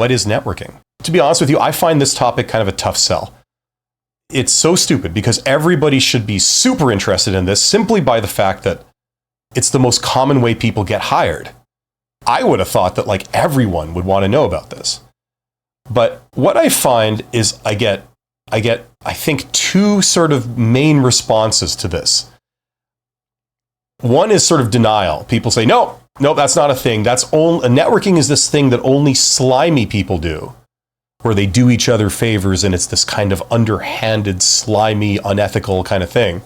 what is networking? To be honest with you, I find this topic kind of a tough sell. It's so stupid because everybody should be super interested in this simply by the fact that it's the most common way people get hired. I would have thought that like everyone would want to know about this. But what I find is I get, I think, two sort of main responses to this. One is sort of denial. People say, no, that's not a thing. Networking is this thing that only slimy people do, where they do each other favors and it's this kind of underhanded, slimy, unethical kind of thing.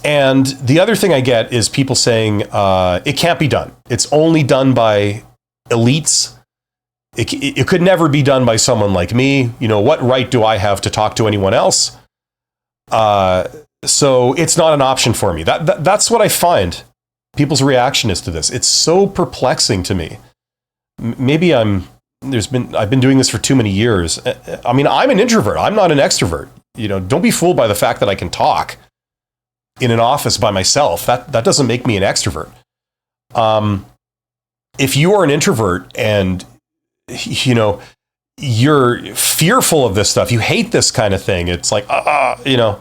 And the other thing I get is people saying, it can't be done. It's only done by elites. It could never be done by someone like me. You know, what right do I have to talk to anyone else? So it's not an option for me. That's what I find people's reaction is to this. It's so perplexing to me. Maybe I've been doing this for too many years. I mean, I'm an introvert. I'm not an extrovert. You know, don't be fooled by the fact that I can talk in an office by myself. That doesn't make me an extrovert. If you are an introvert and, you know, you're fearful of this stuff, you hate this kind of thing, it's like, you know,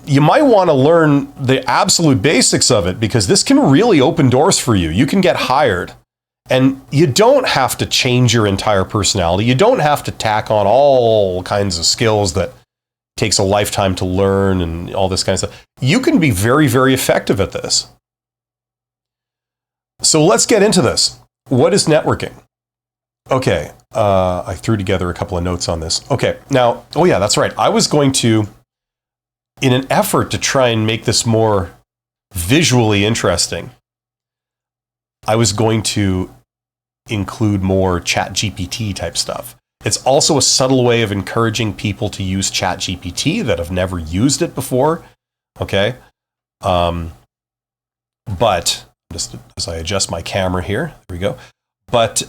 you might want to learn the absolute basics of it because this can really open doors for you. You can get hired and you don't have to change your entire personality. You don't have to tack on all kinds of skills that takes a lifetime to learn and all this kind of stuff. You can be very, very effective at this. So let's get into this. What is networking? Okay, I threw together a couple of notes on this. Okay, now, oh yeah, that's right. I was going to, in an effort to try and make this more visually interesting, I was going to include more ChatGPT type stuff. It's also a subtle way of encouraging people to use ChatGPT that have never used it before. Okay. But just as I adjust my camera here, there we go. But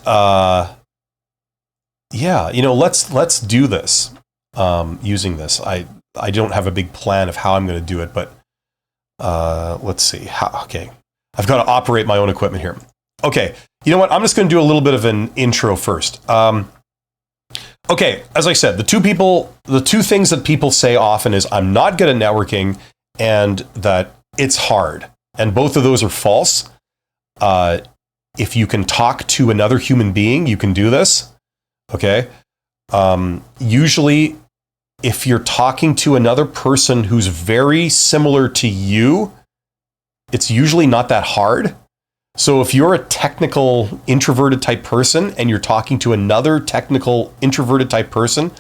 yeah, you know, let's do this using this. I don't have a big plan of how I'm going to do it, but let's see. Okay. I've got to operate my own equipment here. Okay. You know what? I'm just going to do a little bit of an intro first. Okay, as I said, the two things that people say often is I'm not good at networking and that it's hard. And both of those are false. If you can talk to another human being, you can do this. Okay. Usually, if you're talking to another person who's very similar to you, it's usually not that hard. So if you're a technical introverted type person and you're talking to another technical introverted type person,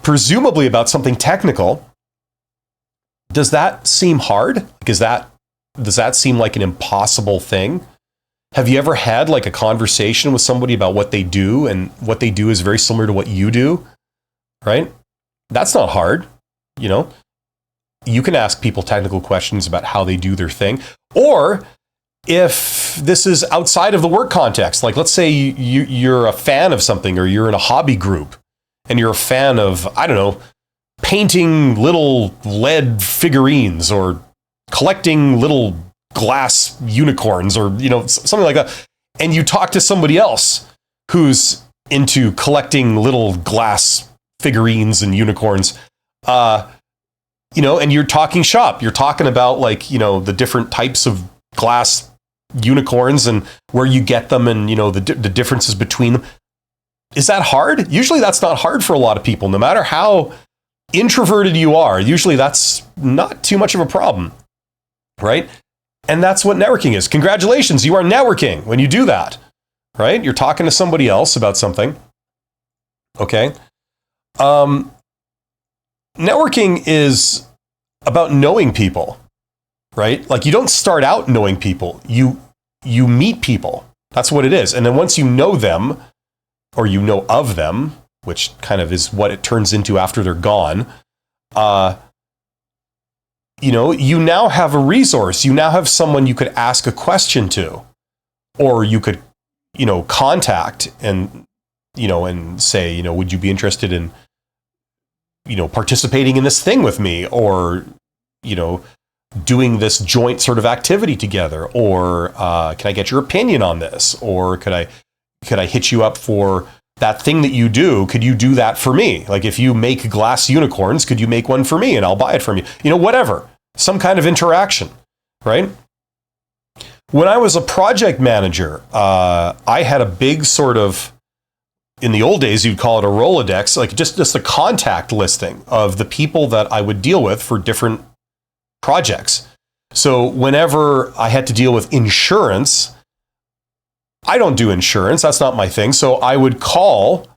presumably about something technical, does that seem hard? Does that seem like an impossible thing? Have you ever had like a conversation with somebody about what they do and what they do is very similar to what you do, right? That's not hard. You know, you can ask people technical questions about how they do their thing. Or if this is outside of the work context, like let's say you're a fan of something or you're in a hobby group and you're a fan of, I don't know, painting little lead figurines or collecting little glass unicorns or, you know, something like that. And you talk to somebody else who's into collecting little glass figurines and unicorns, you know, and you're talking shop. You're talking about like, you know, the different types of glass unicorns and where you get them and, you know, the differences between them. Is that hard? Usually that's not hard for a lot of people. No matter how introverted you are, usually that's not too much of a problem, right? And that's what networking is. Congratulations, you are networking when you do that, right? You're talking to somebody else about something. Okay. Networking is about knowing people. Right? Like you don't start out knowing people. You meet people. That's what it is. And then once you know them or you know of them, which kind of is what it turns into after they're gone, you know, you now have a resource. You now have someone you could ask a question to, or you could, you know, contact and, you know, and say, you know, would you be interested in, you know, participating in this thing with me or, you know, doing this joint sort of activity together, or can I get your opinion on this, or could I Could I hit you up for that thing that you do? Could you do that for me? Like if you make glass unicorns, could you make one for me and I'll buy it from you? Whatever. Some kind of interaction, right? When I was a project manager, I had a big sort of, in the old days, you'd call it a Rolodex, like just a contact listing of the people that I would deal with for different projects. So whenever I had to deal with insurance, I don't do insurance. That's not my thing. So I would call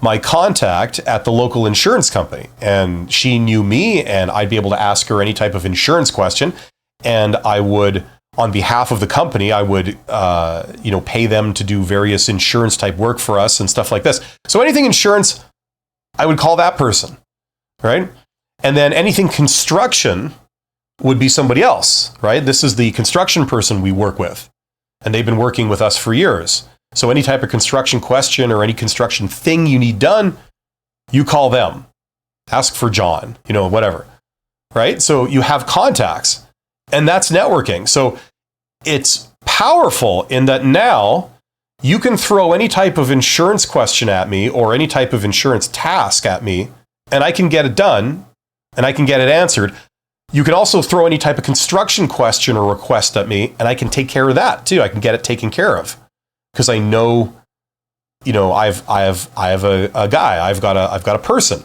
my contact at the local insurance company, and she knew me, and I'd be able to ask her any type of insurance question. And I would, on behalf of the company, I would, pay them to do various insurance type work for us and stuff like this. So anything insurance, I would call that person, right? And then anything construction would be somebody else, right? This is the construction person we work with, and they've been working with us for years. So any type of construction question or any construction thing you need done, you call them. Ask for John, whatever, right? So you have contacts, and that's networking. So it's powerful in that now you can throw any type of insurance question at me or any type of insurance task at me, and I can get it done and I can get it answered. You can also throw any type of construction question or request at me, and I can take care of that too. I can get it taken care of because I know, I have a guy, I've got a person,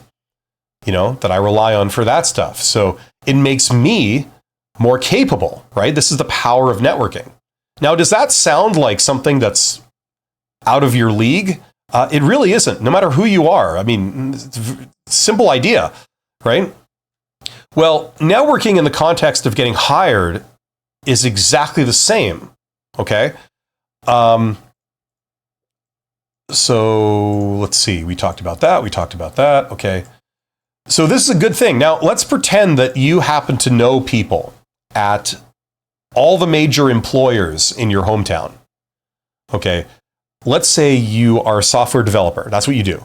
that I rely on for that stuff. So it makes me more capable, right? This is the power of networking. Now, does that sound like something that's out of your league? It really isn't, no matter who you are. I mean, simple idea, right? Well, networking in the context of getting hired is exactly the same, okay? So let's see, we talked about that, okay. So this is a good thing. Now, let's pretend that you happen to know people at all the major employers in your hometown, okay? Let's say you are a software developer, that's what you do,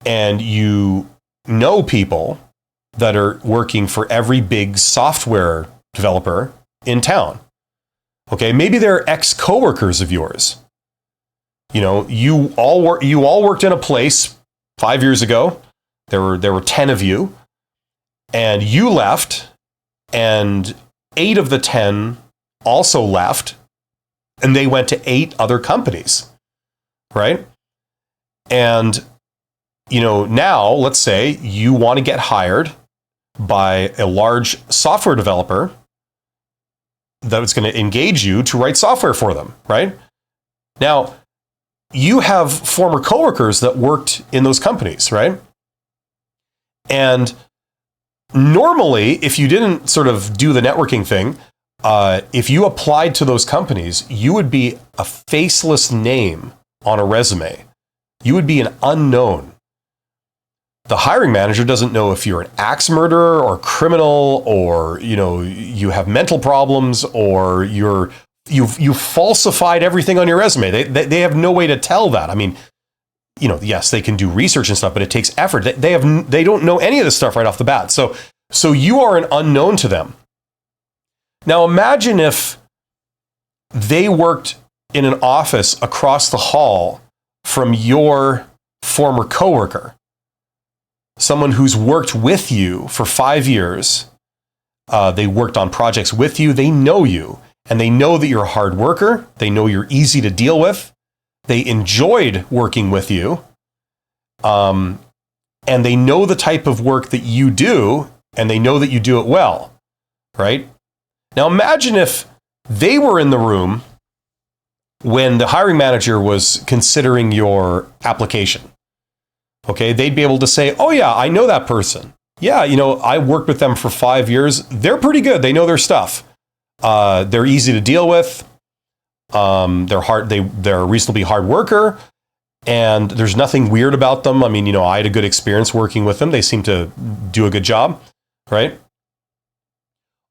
and you know people that are working for every big software developer in town. Okay, maybe they're ex-coworkers of yours. You all worked in a place 5 years ago. There were 10 of you, and you left, and 8 of the 10 also left, and they went to 8 other companies, right? And now let's say you want to get hired by a large software developer that's going to engage you to write software for them, right? Now, you have former coworkers that worked in those companies, right? And normally, if you didn't sort of do the networking thing, if you applied to those companies, you would be a faceless name on a resume. You would be an unknown. The hiring manager doesn't know if you're an axe murderer or criminal, or you have mental problems, or you've falsified everything on your resume. They have no way to tell that. I mean, yes, they can do research and stuff, but it takes effort. They don't know any of this stuff right off the bat. So you are an unknown to them. Now imagine if they worked in an office across the hall from your former coworker. Someone who's worked with you for 5 years. They worked on projects with you. They know you, and they know that you're a hard worker. They know you're easy to deal with. They enjoyed working with you. And they know the type of work that you do, and they know that you do it well, right? Now imagine if they were in the room when the hiring manager was considering your application. Okay, they'd be able to say, oh yeah, I know that person. Yeah, I worked with them for 5 years. They're pretty good. They know their stuff. They're easy to deal with. They're a reasonably hard worker, and there's nothing weird about them. I mean, I had a good experience working with them. They seem to do a good job, right?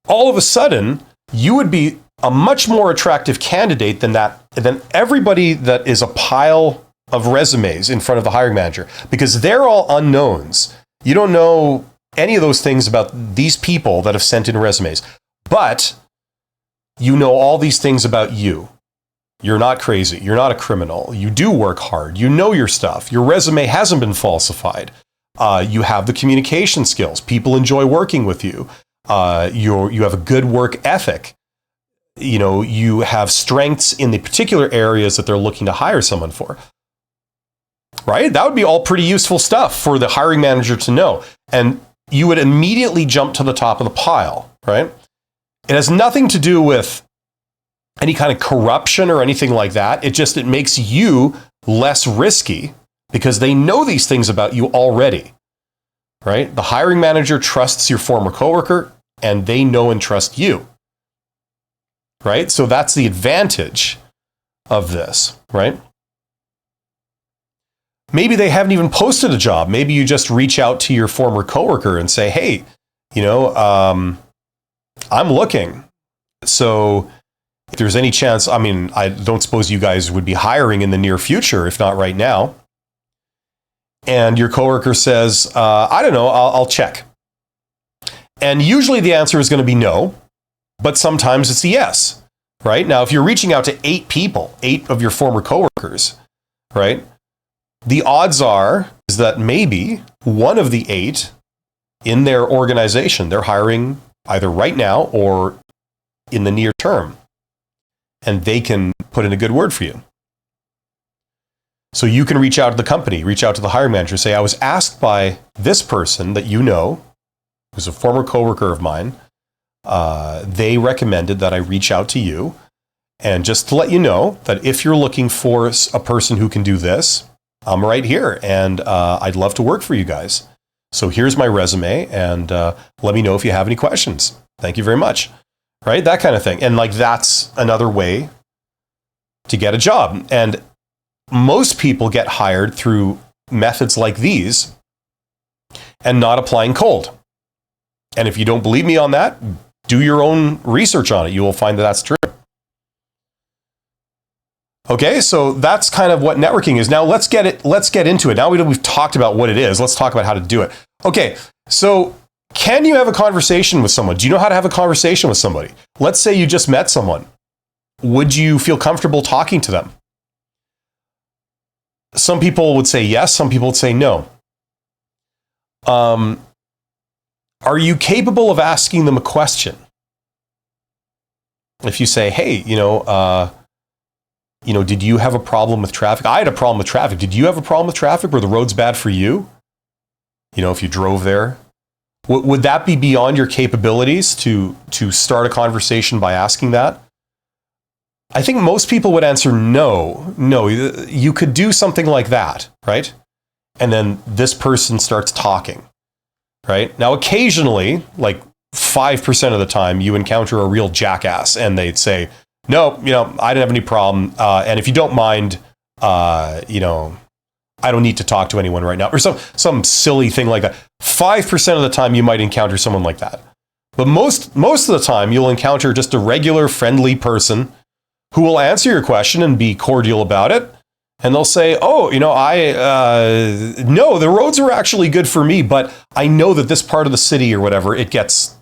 All of a sudden, you would be a much more attractive candidate than everybody that is a pile of resumes in front of the hiring manager, because they're all unknowns. You don't know any of those things about these people that have sent in resumes, but you know all these things about you. You're not crazy. You're not a criminal. You do work hard. You know your stuff. Your resume hasn't been falsified. You have the communication skills. People enjoy working with you. You have a good work ethic. You have strengths in the particular areas that they're looking to hire someone for. Right? That would be all pretty useful stuff for the hiring manager to know. And you would immediately jump to the top of the pile, right? It has nothing to do with any kind of corruption or anything like that. It makes you less risky because they know these things about you already, right? The hiring manager trusts your former coworker and they know and trust you, right? So that's the advantage of this, right? Maybe they haven't even posted a job. Maybe you just reach out to your former coworker and say, hey, I'm looking. So if there's any chance, I don't suppose you guys would be hiring in the near future, if not right now. And your coworker says, I don't know, I'll check. And usually the answer is going to be no, but sometimes it's a yes, right? Now, if you're reaching out to 8 people, 8 of your former coworkers, right? The odds is that maybe one of the 8 in their organization, they're hiring either right now or in the near term, and they can put in a good word for you. So you can reach out to the company, reach out to the hiring manager, say, I was asked by this person that you know, who's a former coworker of mine, they recommended that I reach out to you. And just to let you know that if you're looking for a person who can do this, I'm right here, and I'd love to work for you guys. So here's my resume, and let me know if you have any questions. Thank you very much. Right? That kind of thing. And that's another way to get a job. And most people get hired through methods like these and not applying cold. And if you don't believe me on that, do your own research on it. You will find that that's true. Okay, so that's kind of what networking is. Now let's get into it. Now we've talked about what it is. Let's talk about how to do it. Okay, so can you have a conversation with someone? Do you know how to have a conversation with somebody? Let's say you just met someone. Would you feel comfortable talking to them? Some people would say yes, some people would say no. Are you capable of asking them a question? If you say, hey, did you have a problem with traffic? I had a problem with traffic. Did you have a problem with traffic? Were the roads bad for you? If you drove there? Would that be beyond your capabilities to start a conversation by asking that? I think most people would answer no. No, you could do something like that, right? And then this person starts talking, right? Now, occasionally, like 5% of the time, you encounter a real jackass and they'd say, no, I didn't have any problem. And if you don't mind, I don't need to talk to anyone right now. Or some silly thing like that. 5% of the time you might encounter someone like that. But most of the time you'll encounter just a regular friendly person who will answer your question and be cordial about it. And they'll say, no, the roads are actually good for me, but I know that this part of the city or whatever, it gets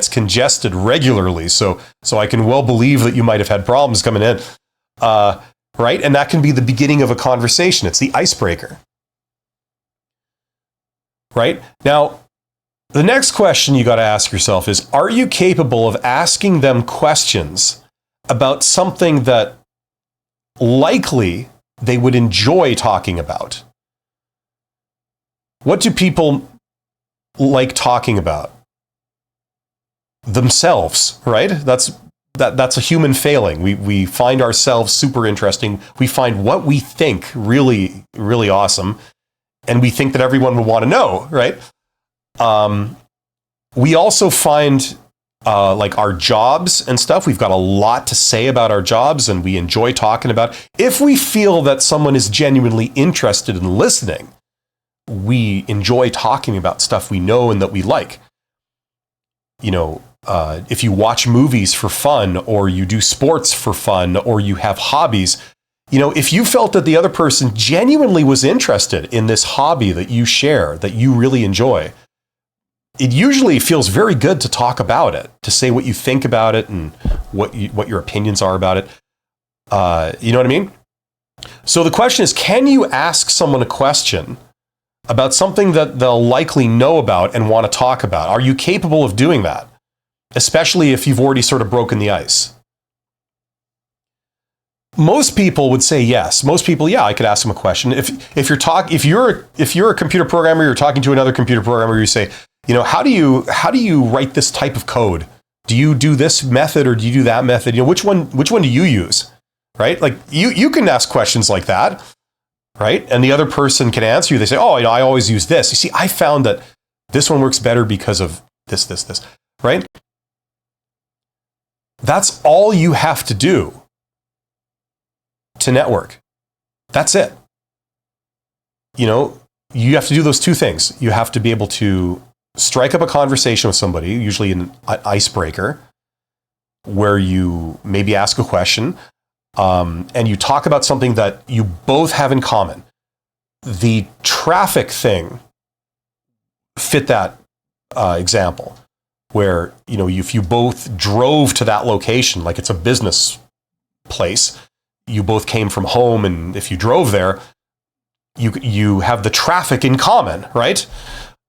congested regularly. So I can well believe that you might have had problems coming in. Right? And that can be the beginning of a conversation. It's the icebreaker. Right? Now, the next question you got to ask yourself is, are you capable of asking them questions about something that likely they would enjoy talking about? What do people like talking about? Themselves, right? That's a human failing. We find ourselves super interesting. We find what we think really, really awesome. And we think that everyone would want to know, right? We also find like our jobs and stuff. We've got a lot to say about our jobs and we enjoy talking about. If we feel that someone is genuinely interested in listening, we enjoy talking about stuff we know and that we like. If you watch movies for fun, or you do sports for fun, or you have hobbies, if you felt that the other person genuinely was interested in this hobby that you share, that you really enjoy, it usually feels very good to talk about it, to say what you think about it and what your opinions are about it. You know what I mean? So the question is, can you ask someone a question about something that they'll likely know about and want to talk about? Are you capable of doing that? Especially if you've already sort of broken the ice. Most people would say yes. Most people, yeah, I could ask them a question. If you're a computer programmer, you're talking to another computer programmer, you say, how do you write this type of code? Do you do this method or do you do that method? Which one do you use? Right? Like you can ask questions like that, right? And the other person can answer you. They say, oh, I always use this. You see, I found that this one works better because of this, right? That's all you have to do to network. That's it. You have to do those two things. You have to be able to strike up a conversation with somebody, usually an icebreaker, where you maybe ask a question, and you talk about something that you both have in common. The traffic thing fit that example, where if you both drove to that location, like it's a business place, you both came from home, and if you drove there, you have the traffic in common, right?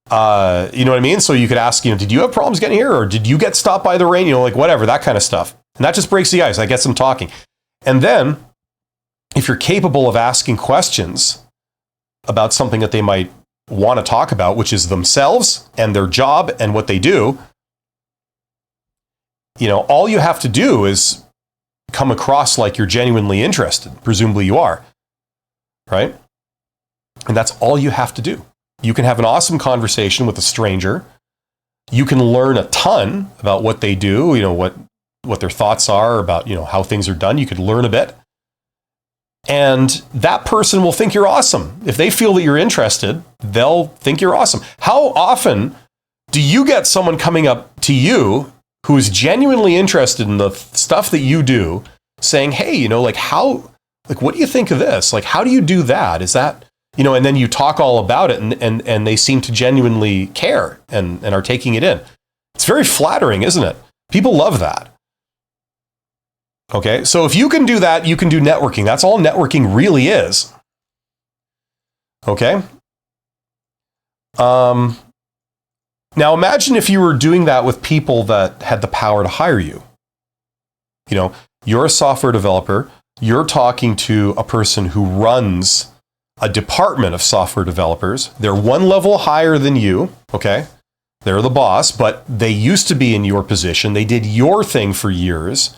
You know what I mean? So you could ask, did you have problems getting here, or did you get stopped by the rain? Like whatever, that kind of stuff. And that just breaks the ice. That gets them talking. And then, if you're capable of asking questions about something that they might want to talk about, which is themselves and their job and what they do, all you have to do is come across like you're genuinely interested. Presumably you are, right? And that's all you have to do. You can have an awesome conversation with a stranger. You can learn a ton about what they do, what their thoughts are about, how things are done. You could learn a bit. And that person will think you're awesome. If they feel that you're interested, they'll think you're awesome. How often do you get someone coming up to you who is genuinely interested in the stuff that you do, saying, hey, what do you think of this? Like, how do you do that? Is that, and then you talk all about it, and they seem to genuinely care and are taking it in. It's very flattering, isn't it? People love that. Okay, so if you can do that, you can do networking. That's all networking really is. Okay? Now imagine if you were doing that with people that had the power to hire you. You're a software developer. You're talking to a person who runs a department of software developers. They're one level higher than you, okay? They're the boss, but they used to be in your position. They did your thing for years.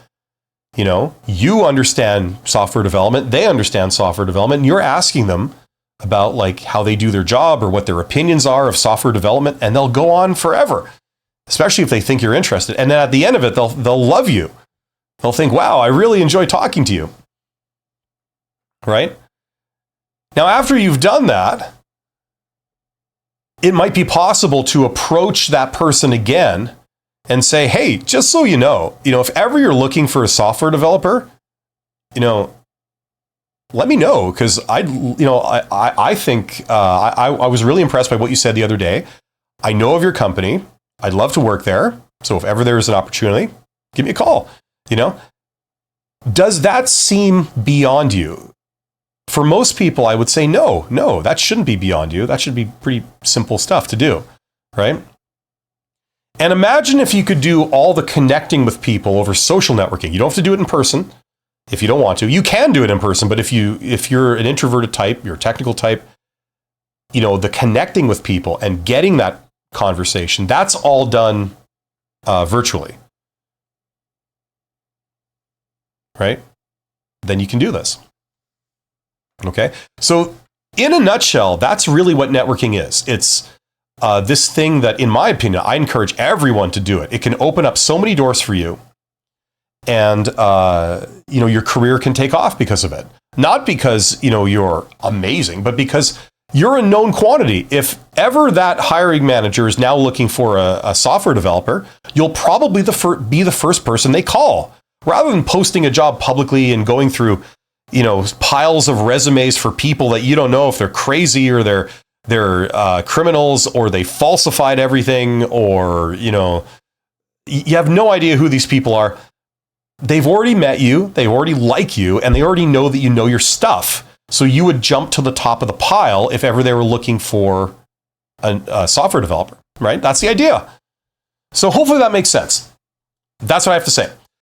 You understand software development. They understand software development. And you're asking them about like how they do their job or what their opinions are of software development, and they'll go on forever, especially if they think you're interested. And then at the end of it, they'll love you. They'll think, wow, I really enjoy talking to you. Right? Now, after you've done that, it might be possible to approach that person again and say, hey, just so you know, if ever you're looking for a software developer, let me know, because I think I was really impressed by what you said the other day. I know of your company. I'd love to work there. So if ever there is an opportunity, give me a call. Does that seem beyond you? For most people, I would say no, that shouldn't be beyond you. That should be pretty simple stuff to do, right? And imagine if you could do all the connecting with people over social networking. You don't have to do it in person if you don't want to. You can do it in person, but if you're an introverted type, you're a technical type, the connecting with people and getting that conversation, that's all done virtually, right? Then you can do this. Okay? So in a nutshell, that's really what networking is. It's this thing that, in my opinion, I encourage everyone to do it. It can open up so many doors for you, and your career can take off because of it. Not because you're amazing, but because you're a known quantity. If ever that hiring manager is now looking for a software developer, you'll probably be the first person they call, rather than posting a job publicly and going through piles of resumes for people that you don't know if they're crazy or they're criminals, or they falsified everything, or you have no idea who these people are. they've already met you, they already like you, and they already know that you know your stuff. So you would jump to the top of the pile if ever they were looking for a software developer, right? That's the idea. So hopefully that makes sense. That's what I have to say.